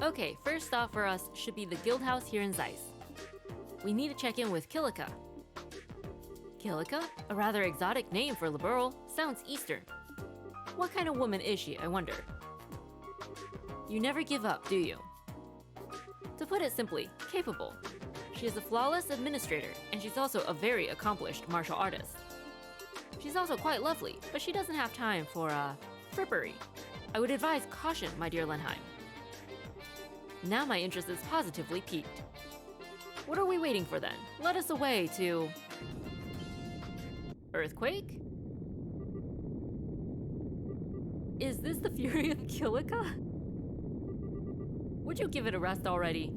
Okay, first stop for us should be the guild house here in Zeiss. We need to check in with Kilika. Kilika? A rather exotic name for liberal. Sounds Eastern. What kind of woman is she, I wonder? You never give up, do you? To put it simply, capable. She is a flawless administrator, and she's also a very accomplished martial artist. She's also quite lovely, but she doesn't have time for, frippery. I would advise caution, my dear Lenheim. Now my interest is positively piqued. What are we waiting for then? Let us away to... Earthquake? Is this the fury of Kilika? Would you give it a rest already?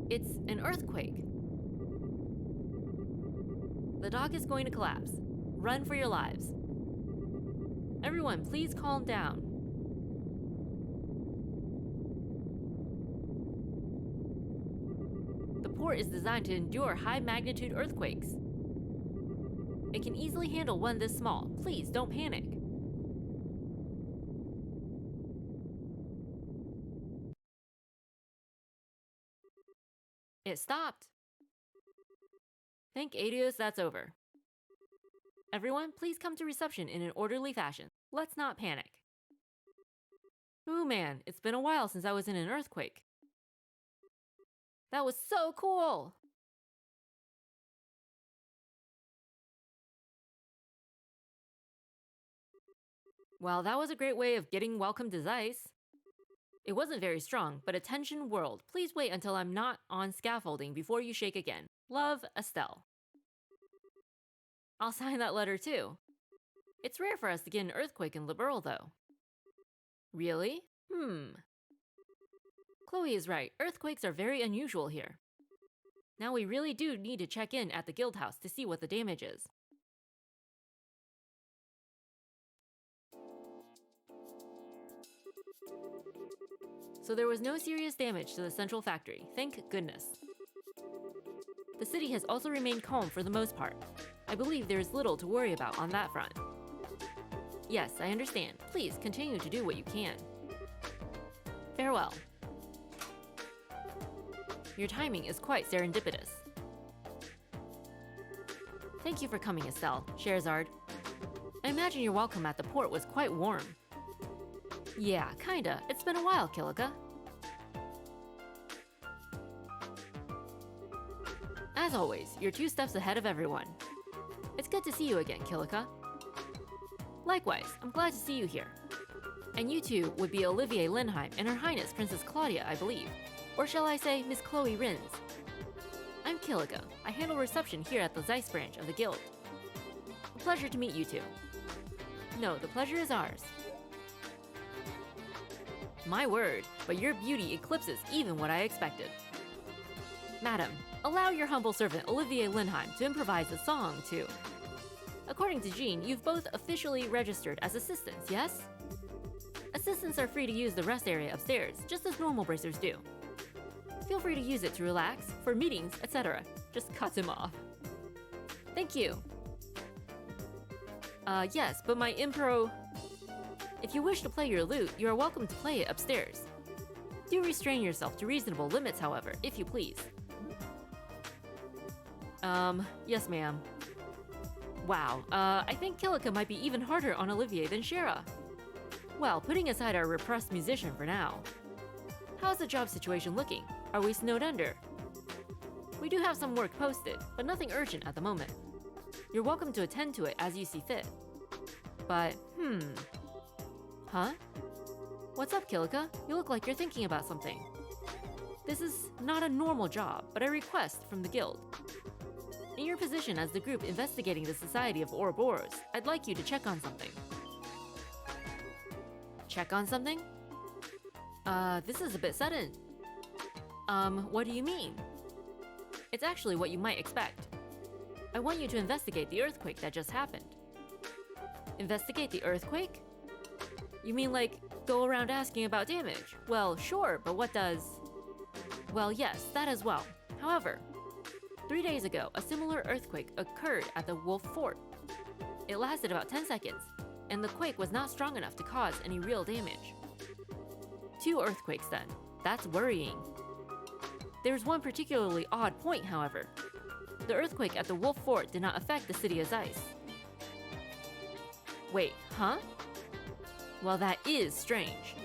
It's an earthquake. The dock is going to collapse. Run for your lives. Everyone, please calm down. The port is designed to endure high-magnitude earthquakes. It can easily handle one this small. Please don't panic. It stopped. Thank Adios, that's over. Everyone, please come to reception in an orderly fashion. Let's not panic. Ooh man, it's been a while since I was in an earthquake. That was so cool! Well, that was a great way of getting welcome to Zeiss. It wasn't very strong, but attention world, please wait until I'm not on scaffolding before you shake again. Love, Estelle. I'll sign that letter too. It's rare for us to get an earthquake in Liberal though. Really? Chloe is right, earthquakes are very unusual here. Now we really do need to check in at the guild house to see what the damage is. So there was no serious damage to the central factory, thank goodness. The city has also remained calm for the most part. I believe there is little to worry about on that front. Yes, I understand. Please continue to do what you can. Farewell. Your timing is quite serendipitous. Thank you for coming, Estelle, Scheherazade. I imagine your welcome at the port was quite warm. Yeah, kinda. It's been a while, Kilika. As always, you're 2 steps ahead of everyone. It's good to see you again, Kilika. Likewise, I'm glad to see you here. And you two would be Olivier Lenheim and Her Highness Princess Claudia, I believe. Or shall I say, Miss Chloe Rins. I'm Kilika. I handle reception here at the Zeiss branch of the guild. A pleasure to meet you two. No, the pleasure is ours. My word, but your beauty eclipses even what I expected. Madam, allow your humble servant Olivier Lenheim to improvise a song too. According to Jean, you've both officially registered as assistants, yes? Assistants are free to use the rest area upstairs, just as normal bracers do. Feel free to use it to relax, for meetings, etc. Just cut him off. Thank you. Yes, but my impro... If you wish to play your lute, you are welcome to play it upstairs. Do restrain yourself to reasonable limits, however, if you please. Yes ma'am. Wow, I think Kilika might be even harder on Olivier than Shara. Well, putting aside our repressed musician for now. How's the job situation looking? Are we snowed under? We do have some work posted, but nothing urgent at the moment. You're welcome to attend to it as you see fit. But, Huh? What's up, Kilika? You look like you're thinking about something. This is not a normal job, but a request from the guild. In your position as the group investigating the Society of Ouroboros, I'd like you to check on something. Check on something? This is a bit sudden. What do you mean? It's actually what you might expect. I want you to investigate the earthquake that just happened. Investigate the earthquake? You mean like, go around asking about damage? Well, sure, but what does... Well, yes, that as well. However, 3 days ago, a similar earthquake occurred at the Wolf Fort. It lasted about 10 seconds, and the quake was not strong enough to cause any real damage. 2 earthquakes then. That's worrying. There's one particularly odd point, however. The earthquake at the Wolf Fort did not affect the city of Zeiss. Wait, huh? Well, that is strange.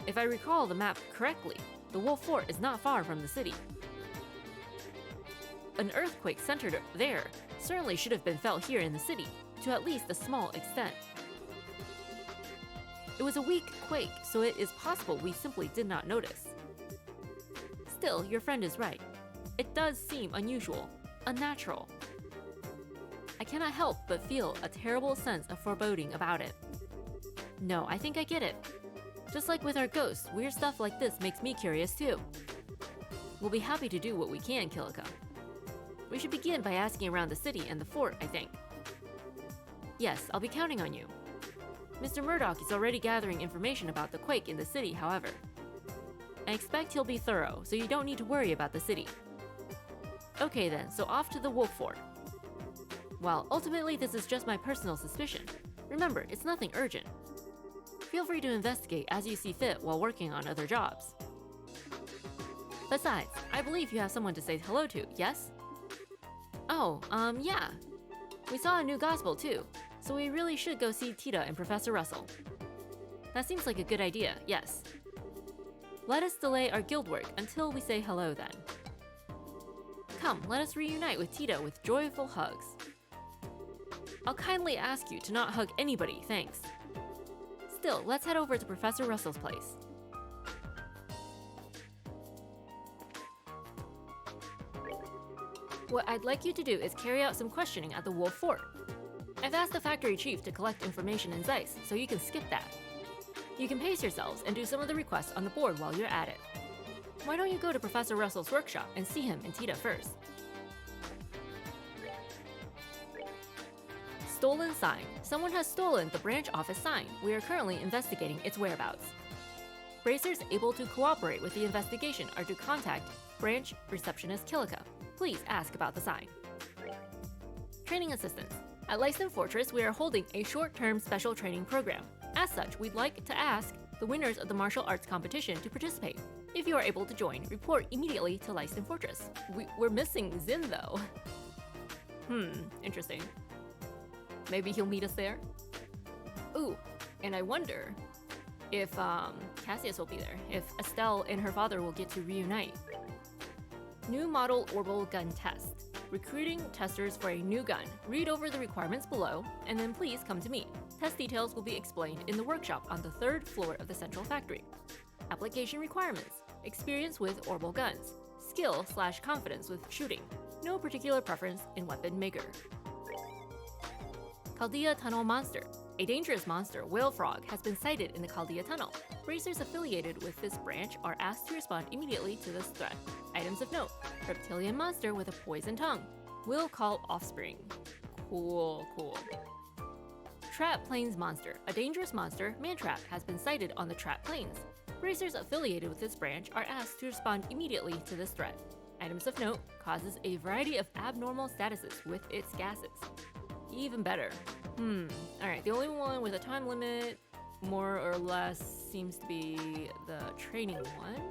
If I recall the map correctly, the Wolf Fort is not far from the city. An earthquake centered there certainly should have been felt here in the city, to at least a small extent. It was a weak quake, so it is possible we simply did not notice. Still, your friend is right. It does seem unusual, unnatural. I cannot help but feel a terrible sense of foreboding about it. No, I think I get it. Just like with our ghosts, weird stuff like this makes me curious too. We'll be happy to do what we can, Kilika. We should begin by asking around the city and the fort, I think. Yes, I'll be counting on you. Mr. Murdoch is already gathering information about the quake in the city, however. I expect he'll be thorough, so you don't need to worry about the city. Okay then, so off to the Wolf Fort. Well, ultimately this is just my personal suspicion. Remember, it's nothing urgent. Feel free to investigate as you see fit while working on other jobs. Besides, I believe you have someone to say hello to, yes? Oh, yeah. We saw a new gospel too, so we really should go see Tita and Professor Russell. That seems like a good idea, yes. Let us delay our guild work until we say hello then. Come, let us reunite with Tita with joyful hugs. I'll kindly ask you to not hug anybody, thanks. Still, let's head over to Professor Russell's place. What I'd like you to do is carry out some questioning at the Wolf Fort. I've asked the factory chief to collect information in Zeiss, so you can skip that. You can pace yourselves and do some of the requests on the board while you're at it. Why don't you go to Professor Russell's workshop and see him and Tita first? Stolen sign. Someone has stolen the branch office sign. We are currently investigating its whereabouts. Bracers able to cooperate with the investigation are to contact branch receptionist Kilika. Please ask about the sign. Training assistance. At Leiston Fortress, we are holding a short-term special training program. As such, we'd like to ask the winners of the martial arts competition to participate. If you are able to join, report immediately to Leiston Fortress. We're missing Zin though. Interesting. Maybe he'll meet us there? Ooh, and I wonder if Cassius will be there, if Estelle and her father will get to reunite. New model orbital gun test. Recruiting testers for a new gun. Read over the requirements below, and then please come to meet. Test details will be explained in the workshop on the 3rd floor of the central factory. Application requirements. Experience with orbital guns. Skill/confidence with shooting. No particular preference in weapon maker. Chaldea Tunnel Monster. A dangerous monster, whale frog, has been sighted in the Chaldea Tunnel. Bracers affiliated with this branch are asked to respond immediately to this threat. Items of note. Reptilian monster with a poison tongue. Will call offspring. Cool. Trap Plains Monster. A dangerous monster, Mantrap, has been sighted on the Trap Plains. Bracers affiliated with this branch are asked to respond immediately to this threat. Items of note. Causes a variety of abnormal statuses with its gases. Even better. Alright, the only one with a time limit, more or less, seems to be the training one.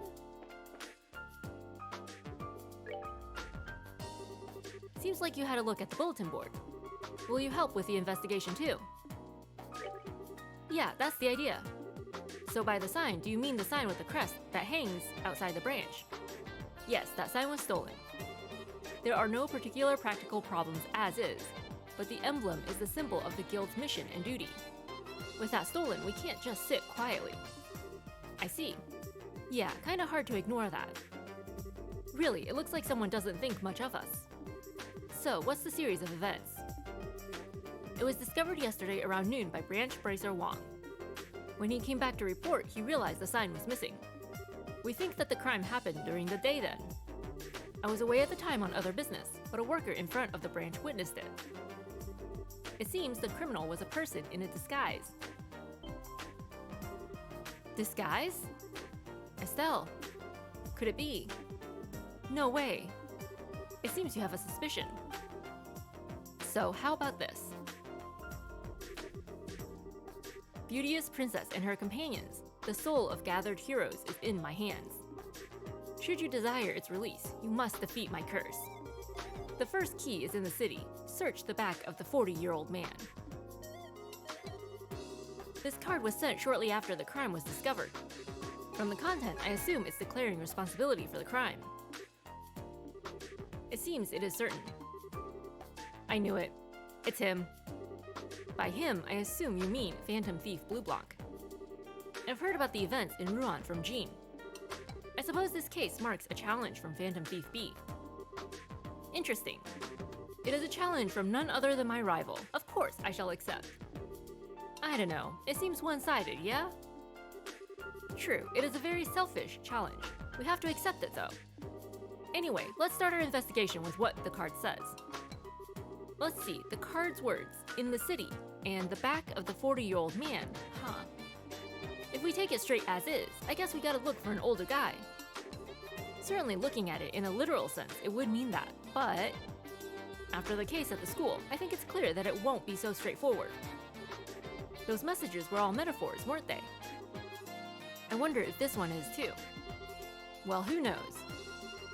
Seems like you had a look at the bulletin board. Will you help with the investigation too? Yeah, that's the idea. So by the sign, do you mean the sign with the crest that hangs outside the branch? Yes, that sign was stolen. There are no particular practical problems as is, but the emblem is the symbol of the guild's mission and duty. With that stolen, we can't just sit quietly. I see. Yeah, kinda hard to ignore that. Really, it looks like someone doesn't think much of us. So, what's the series of events? It was discovered yesterday around noon by Branch Bracer Wong. When he came back to report, he realized the sign was missing. We think that the crime happened during the day then. I was away at the time on other business, but a worker in front of the branch witnessed it. It seems the criminal was a person in a disguise. Disguise? Estelle. Could it be? No way. It seems you have a suspicion. So how about this? Beauteous Princess and her companions. The soul of gathered heroes is in my hands. Should you desire its release, you must defeat my curse. The first key is in the city. Search the back of the 40-year-old man. This card was sent shortly after the crime was discovered. From the content, I assume it's declaring responsibility for the crime. It seems it is certain. I knew it. It's him. By him, I assume you mean Phantom Thief Blue Blanc. I've heard about the events in Rouen from Jean. I suppose this case marks a challenge from Phantom Thief B. Interesting. It is a challenge from none other than my rival. Of course I shall accept. I don't know, it seems one-sided, yeah? True, it is a very selfish challenge. We have to accept it though. Anyway, let's start our investigation with what the card says. Let's see, the card's words, in the city, and the back of the 40-year-old man, huh? If we take it straight as is, I guess we gotta look for an older guy. Certainly looking at it in a literal sense, it would mean that, but after the case at the school, I think it's clear that it won't be so straightforward. Those messages were all metaphors, weren't they? I wonder if this one is too. Well, who knows?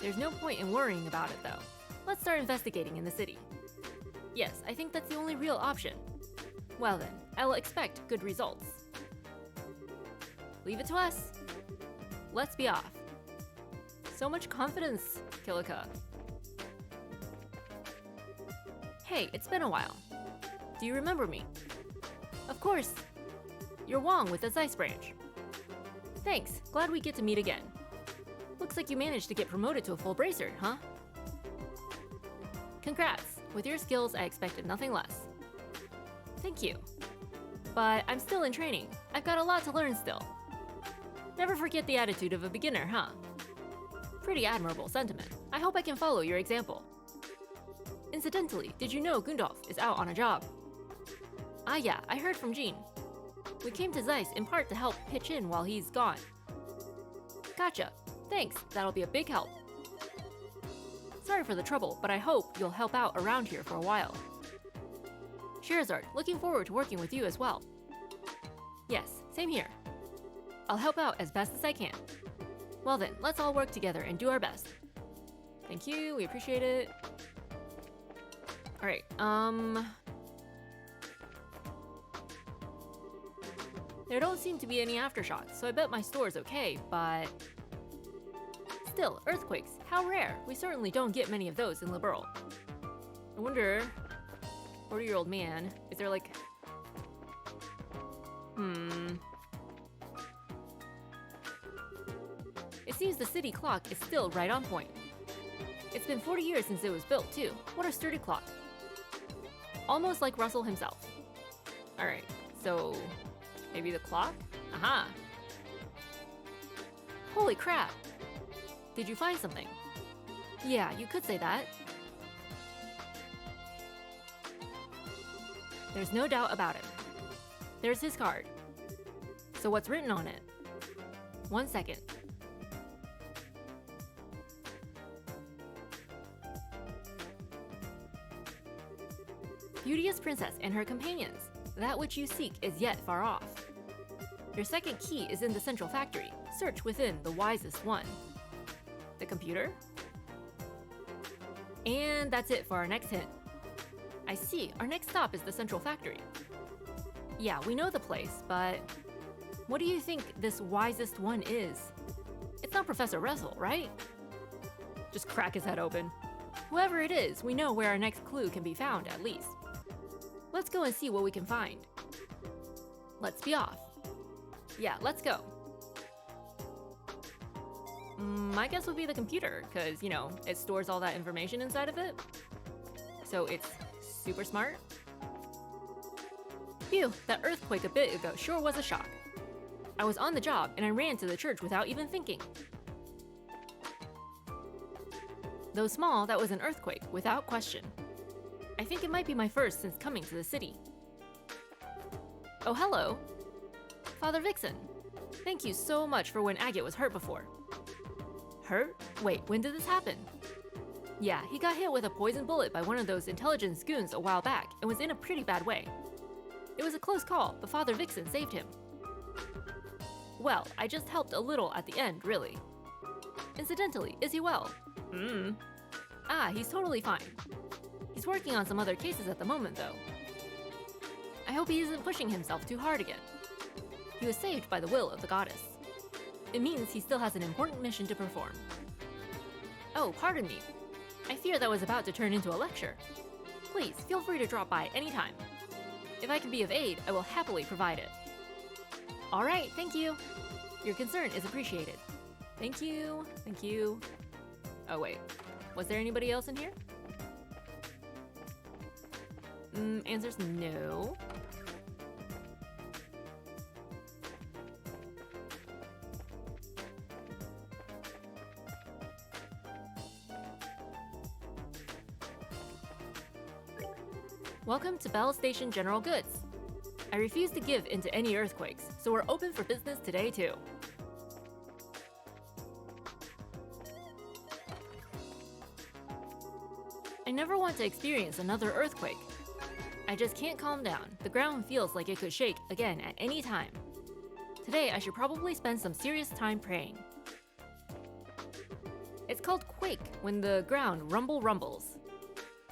There's no point in worrying about it though. Let's start investigating in the city. Yes, I think that's the only real option. Well then, I'll expect good results. Leave it to us. Let's be off. So much confidence, Kilika. Hey, it's been a while. Do you remember me? Of course. You're Wong with the Zeiss branch. Thanks, glad we get to meet again. Looks like you managed to get promoted to a full bracer, huh? Congrats. With your skills, I expected nothing less. Thank you. But I'm still in training. I've got a lot to learn still. Never forget the attitude of a beginner, huh? Pretty admirable sentiment. I hope I can follow your example. Incidentally, did you know Gundolf is out on a job? Ah yeah, I heard from Jean. We came to Zeiss in part to help pitch in while he's gone. Gotcha. Thanks, that'll be a big help. Sorry for the trouble, but I hope you'll help out around here for a while. Sherazard, looking forward to working with you as well. Yes, same here. I'll help out as best as I can. Well then, let's all work together and do our best. Thank you, we appreciate it. Alright, there don't seem to be any aftershocks, so I bet my store's okay, but still, earthquakes, how rare. We certainly don't get many of those in Liberl. I wonder, 40-year-old man, is there like... It seems the city clock is still right on point. It's been 40 years since it was built, too. What a sturdy clock. Almost like Russell himself. Alright, so maybe the clock? Aha! Holy crap! Did you find something? Yeah, you could say that. There's no doubt about it. There's his card. So what's written on it? 1 second. Beauteous princess and her companions. That which you seek is yet far off. Your second key is in the central factory. Search within the wisest one. The computer? And that's it for our next hint. I see, our next stop is the central factory. Yeah, we know the place, but what do you think this wisest one is? It's not Professor Russell, right? Just crack his head open. Whoever it is, we know where our next clue can be found, at least. Let's go and see what we can find. Let's be off. Yeah, let's go. My guess would be the computer, because, you know, it stores all that information inside of it. So it's super smart. Phew, that earthquake a bit ago sure was a shock. I was on the job and I ran to the church without even thinking. Though small, that was an earthquake, without question. I think it might be my first since coming to the city. Oh, hello. Father Vixen. Thank you so much for when Agate was hurt before. Hurt? Wait, when did this happen? Yeah, he got hit with a poison bullet by one of those intelligence goons a while back and was in a pretty bad way. It was a close call, but Father Vixen saved him. Well, I just helped a little at the end, really. Incidentally, is he well? Ah, he's totally fine. He's working on some other cases at the moment, though. I hope he isn't pushing himself too hard again. He was saved by the will of the goddess. It means he still has an important mission to perform. Oh, pardon me. I fear that was about to turn into a lecture. Please, feel free to drop by anytime. If I can be of aid, I will happily provide it. Alright, thank you. Your concern is appreciated. Thank you, thank you. Oh wait, was there anybody else in here? Answer's no. Welcome to Bell Station General Goods. I refuse to give into any earthquakes, so we're open for business today too. I never want to experience another earthquake. I just can't calm down. The ground feels like it could shake again at any time. Today, I should probably spend some serious time praying. It's called quake when the ground rumbles.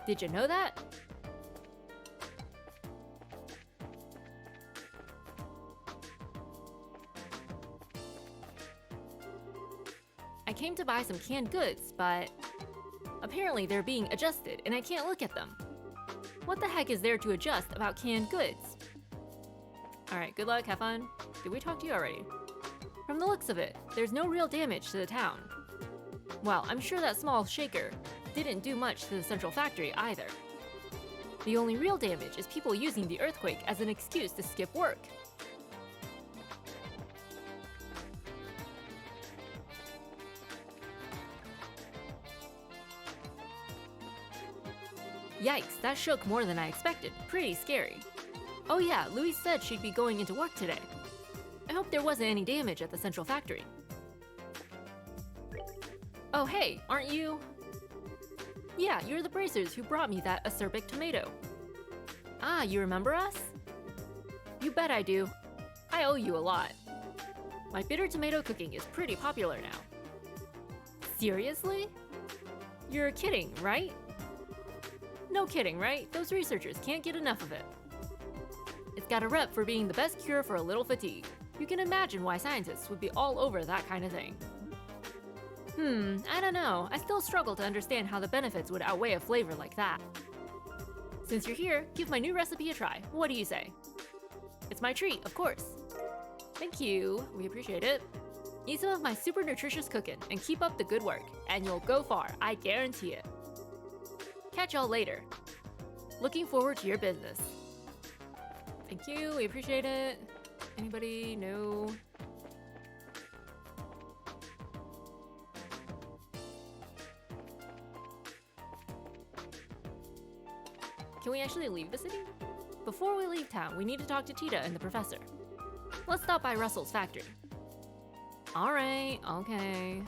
Did you know that? I came to buy some canned goods, but apparently they're being adjusted and I can't look at them. What the heck is there to adjust about canned goods? Alright, good luck, have fun. Did we talk to you already? From the looks of it, there's no real damage to the town. Well, I'm sure that small shaker didn't do much to the central factory either. The only real damage is people using the earthquake as an excuse to skip work. Yikes, that shook more than I expected. Pretty scary. Oh yeah, Louise said she'd be going into work today. I hope there wasn't any damage at the central factory. Oh hey, aren't you? Yeah, you're the bracers who brought me that acerbic tomato. Ah, you remember us? You bet I do. I owe you a lot. My bitter tomato cooking is pretty popular now. Seriously? You're kidding, right? No kidding, right? Those researchers can't get enough of it. It's got a rep for being the best cure for a little fatigue. You can imagine why scientists would be all over that kind of thing. I don't know. I still struggle to understand how the benefits would outweigh a flavor like that. Since you're here, give my new recipe a try. What do you say? It's my treat, of course. Thank you. We appreciate it. Eat some of my super nutritious cooking and keep up the good work, and you'll go far, I guarantee it. Catch y'all later. Looking forward to your business. Thank you, we appreciate it. Anybody? No. Can we actually leave the city? Before we leave town, we need to talk to Tita and the professor. Let's stop by Russell's factory. Alright, okay.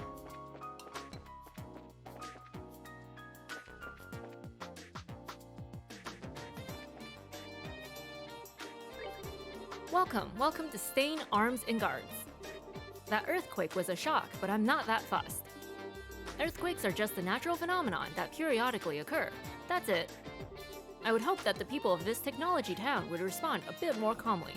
Welcome to Stain Arms and Guards. That earthquake was a shock, but I'm not that fussed. Earthquakes are just a natural phenomenon that periodically occur. That's it. I would hope that the people of this technology town would respond a bit more calmly.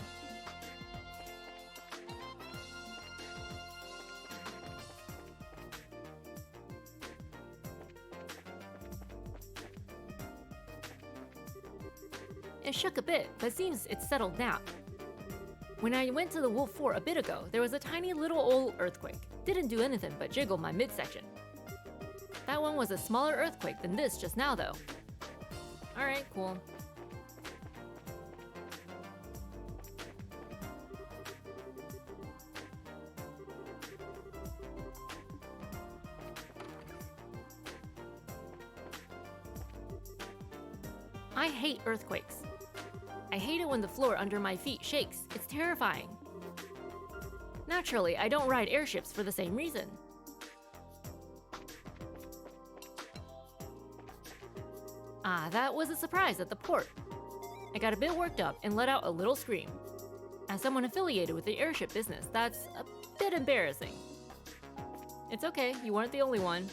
It shook a bit, but seems it's settled now. When I went to the Wolf Fort a bit ago, there was a tiny little old earthquake. Didn't do anything but jiggle my midsection. That one was a smaller earthquake than this just now though. Alright, cool. I hate earthquakes. I hate it when the floor under my feet shakes. It's terrifying. Naturally, I don't ride airships for the same reason. Ah, that was a surprise at the port. I got a bit worked up and let out a little scream. As someone affiliated with the airship business, that's a bit embarrassing. It's okay, you weren't the only one.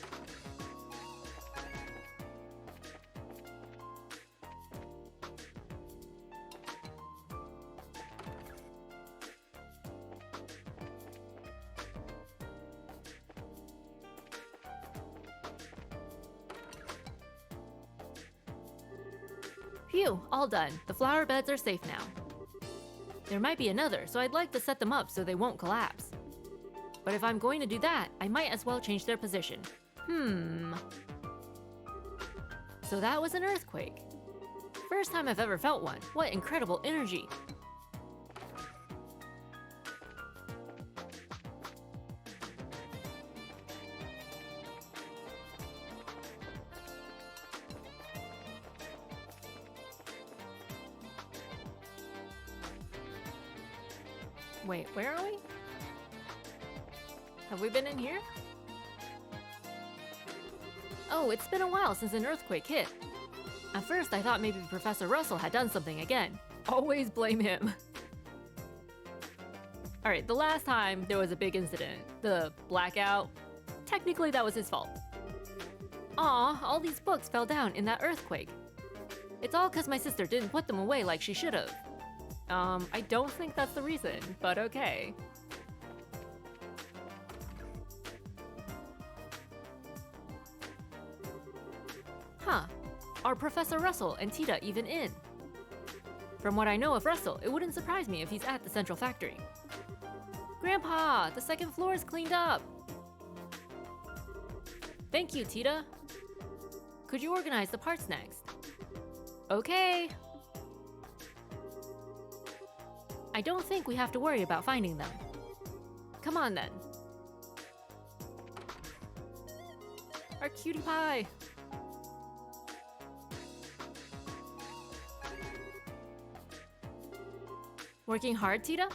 Phew, all done. The flower beds are safe now. There might be another, so I'd like to set them up so they won't collapse. But if I'm going to do that, I might as well change their position. So that was an earthquake. First time I've ever felt one. What incredible energy. Wait, where are we? Have we been in here? Oh, it's been a while since an earthquake hit. At first, I thought maybe Professor Russell had done something again. Always blame him. Alright, the last time there was a big incident, the blackout, technically that was his fault. Aw, all these books fell down in that earthquake. It's all because my sister didn't put them away like she should have. I don't think that's the reason, but okay. Huh. Are Professor Russell and Tita even in? From what I know of Russell, it wouldn't surprise me if he's at the central factory. Grandpa, the second floor is cleaned up. Thank you, Tita. Could you organize the parts next? Okay. I don't think we have to worry about finding them. Come on then. Our cutie pie. Working hard, Tita?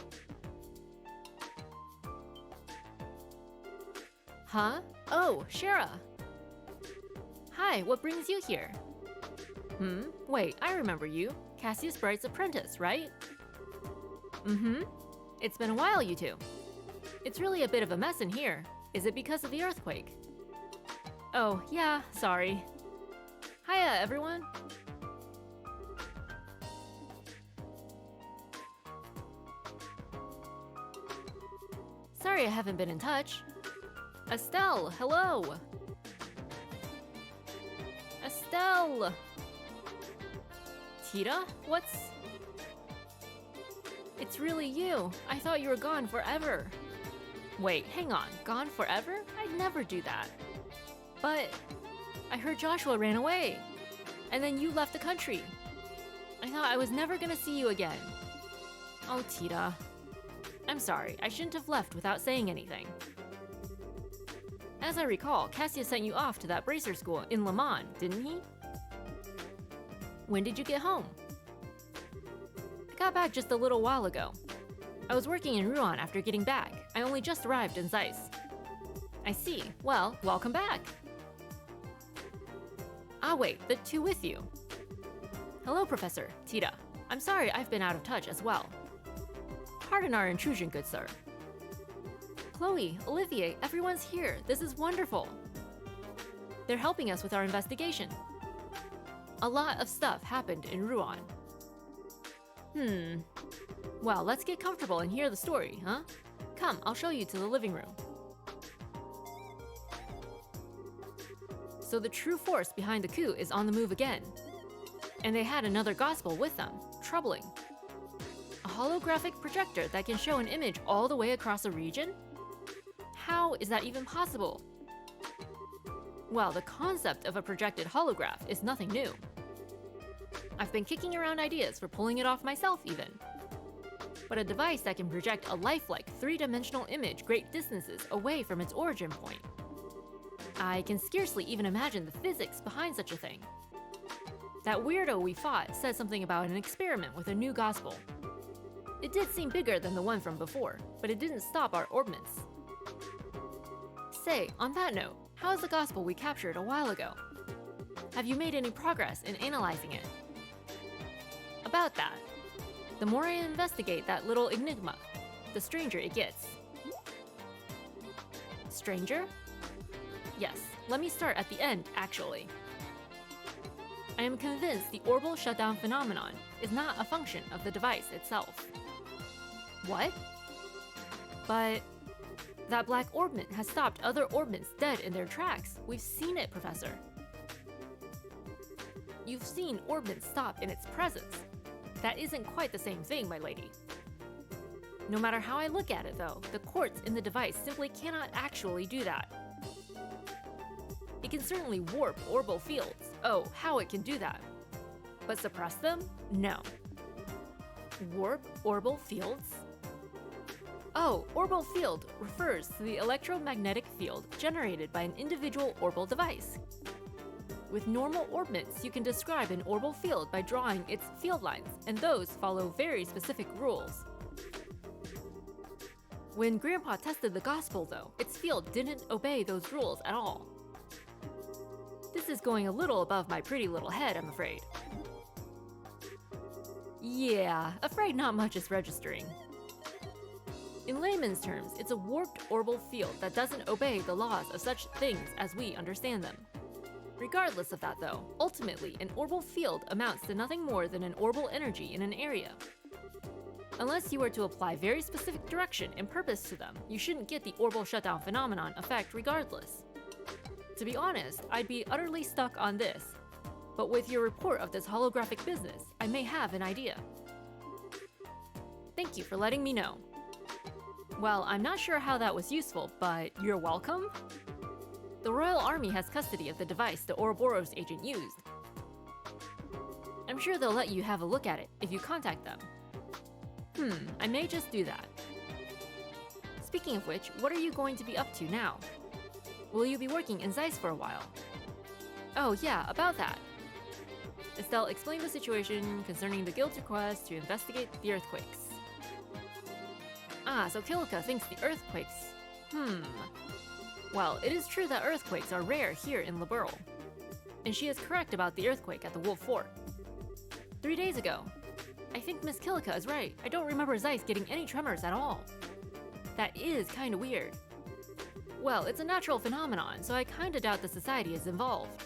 Huh? Oh, Shara. Hi, what brings you here? Wait, I remember you. Cassius Bright's apprentice, right? It's been a while, you two. It's really a bit of a mess in here. Is it because of the earthquake? Oh, yeah, sorry. Hiya, everyone. Sorry I haven't been in touch. Estelle, hello! Estelle! Tita, what's... It's really you. I thought you were gone forever. Wait, hang on. Gone forever? I'd never do that. But I heard Joshua ran away. And then you left the country. I thought I was never gonna see you again. Oh, Tita. I'm sorry. I shouldn't have left without saying anything. As I recall, Cassius sent you off to that bracer school in Le Mans, didn't he? When did you get home? I got back just a little while ago. I was working in Rouen after getting back. I only just arrived in Zeiss. I see. Well, welcome back. Ah wait, the two with you. Hello, Professor. Tita. I'm sorry I've been out of touch as well. Pardon our intrusion, good sir. Chloe, Olivier, everyone's here. This is wonderful. They're helping us with our investigation. A lot of stuff happened in Rouen. Well, let's get comfortable and hear the story, huh? Come, I'll show you to the living room. So the true force behind the coup is on the move again. And they had another gospel with them. Troubling. A holographic projector that can show an image all the way across a region? How is that even possible? Well, the concept of a projected holograph is nothing new. I've been kicking around ideas for pulling it off myself even. But a device that can project a lifelike three-dimensional image great distances away from its origin point. I can scarcely even imagine the physics behind such a thing. That weirdo we fought said something about an experiment with a new gospel. It did seem bigger than the one from before, but it didn't stop our orbits. Say, on that note, how is the gospel we captured a while ago? Have you made any progress in analyzing it? About that. The more I investigate that little enigma, the stranger it gets. Stranger? Yes, let me start at the end, actually. I am convinced the orbital shutdown phenomenon is not a function of the device itself. What? But that black orbment has stopped other orbments dead in their tracks. We've seen it, Professor. You've seen orbments stop in its presence. That isn't quite the same thing, my lady. No matter how I look at it, though, the quartz in the device simply cannot actually do that. It can certainly warp orbital fields. Oh, how it can do that. But suppress them? No. Warp orbital fields? Oh, orbital field refers to the electromagnetic field generated by an individual orbital device. With normal orbments, you can describe an orbital field by drawing its field lines, and those follow very specific rules. When Grandpa tested the gospel, though, its field didn't obey those rules at all. This is going a little above my pretty little head, I'm afraid. Yeah, afraid not much is registering. In layman's terms, it's a warped orbital field that doesn't obey the laws of such things as we understand them. Regardless of that, though, ultimately, an orbital field amounts to nothing more than an orbital energy in an area. Unless you were to apply very specific direction and purpose to them, you shouldn't get the orbital shutdown phenomenon effect regardless. To be honest, I'd be utterly stuck on this, but with your report of this holographic business, I may have an idea. Thank you for letting me know. Well, I'm not sure how that was useful, but you're welcome? The Royal Army has custody of the device the Ouroboros agent used. I'm sure they'll let you have a look at it if you contact them. I may just do that. Speaking of which, what are you going to be up to now? Will you be working in Zeiss for a while? Oh yeah, about that. Estelle explained the situation concerning the Guild's request to investigate the earthquakes. Ah, so Kilika thinks the earthquakes... Well, it is true that earthquakes are rare here in Liberl. And she is correct about the earthquake at the Wolf Fort. 3 days ago. I think Miss Kilika is right. I don't remember Zeiss getting any tremors at all. That is kinda weird. Well, it's a natural phenomenon, so I kinda doubt the society is involved.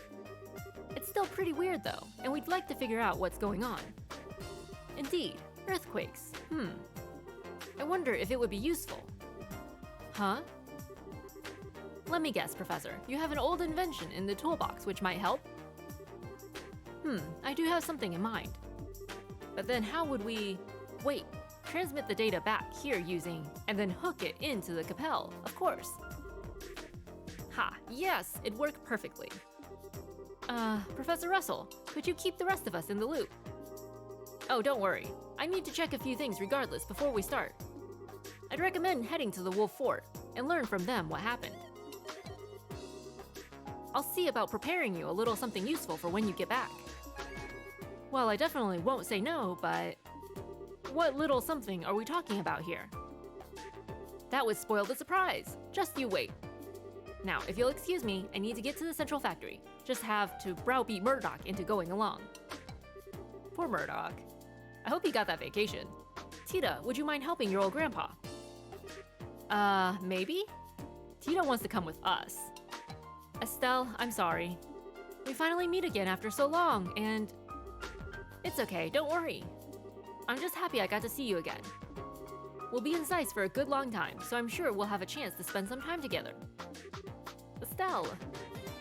It's still pretty weird though, and we'd like to figure out what's going on. Indeed, earthquakes. I wonder if it would be useful. Huh? Let me guess, Professor. You have an old invention in the toolbox which might help? I do have something in mind. But then how would we... Wait, transmit the data back here using... and then hook it into the Capelle, of course. Ha, yes, it worked perfectly. Professor Russell, could you keep the rest of us in the loop? Oh, don't worry. I need to check a few things regardless before we start. I'd recommend heading to the Wolf Fort and learn from them what happened. I'll see about preparing you a little something useful for when you get back. Well, I definitely won't say no, but... What little something are we talking about here? That would spoil the surprise. Just you wait. Now, if you'll excuse me, I need to get to the central factory. Just have to browbeat Murdoch into going along. Poor Murdoch. I hope he got that vacation. Tita, would you mind helping your old grandpa? Maybe? Tita wants to come with us. Estelle, I'm sorry. We finally meet again after so long, and... It's okay, don't worry. I'm just happy I got to see you again. We'll be in Zeiss for a good long time, so I'm sure we'll have a chance to spend some time together. Estelle!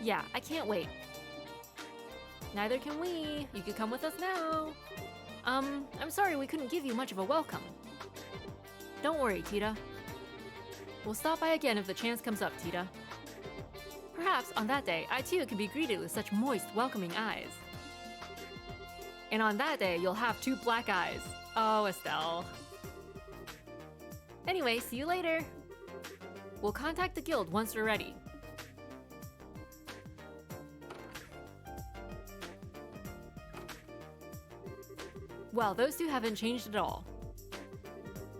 Yeah, I can't wait. Neither can we. You could come with us now. I'm sorry we couldn't give you much of a welcome. Don't worry, Tita. We'll stop by again if the chance comes up, Tita. Perhaps on that day, I too can be greeted with such moist, welcoming eyes. And on that day, you'll have 2 black eyes. Oh, Estelle. Anyway, see you later. We'll contact the guild once we're ready. Well, those two haven't changed at all.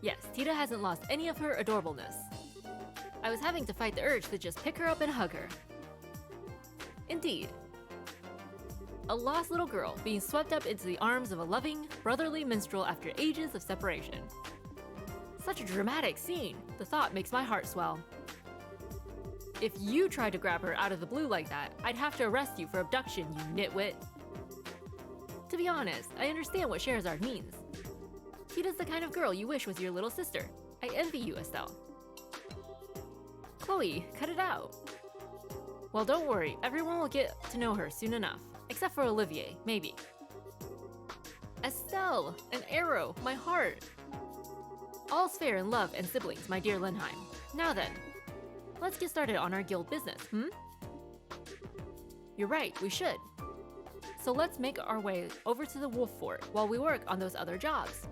Yes, Tita hasn't lost any of her adorableness. I was having to fight the urge to just pick her up and hug her. Indeed. A lost little girl being swept up into the arms of a loving, brotherly minstrel after ages of separation. Such a dramatic scene. The thought makes my heart swell. If you tried to grab her out of the blue like that, I'd have to arrest you for abduction, you nitwit. To be honest, I understand what Scheherazade means. Kita's the kind of girl you wish was your little sister. I envy you, Estelle. Chloe, cut it out. Well, don't worry, everyone will get to know her soon enough. Except for Olivier, maybe. Estelle, an arrow, my heart. All's fair in love and siblings, my dear Lenheim. Now then, let's get started on our guild business, You're right, we should. So let's make our way over to the Wolf Fort while we work on those other jobs.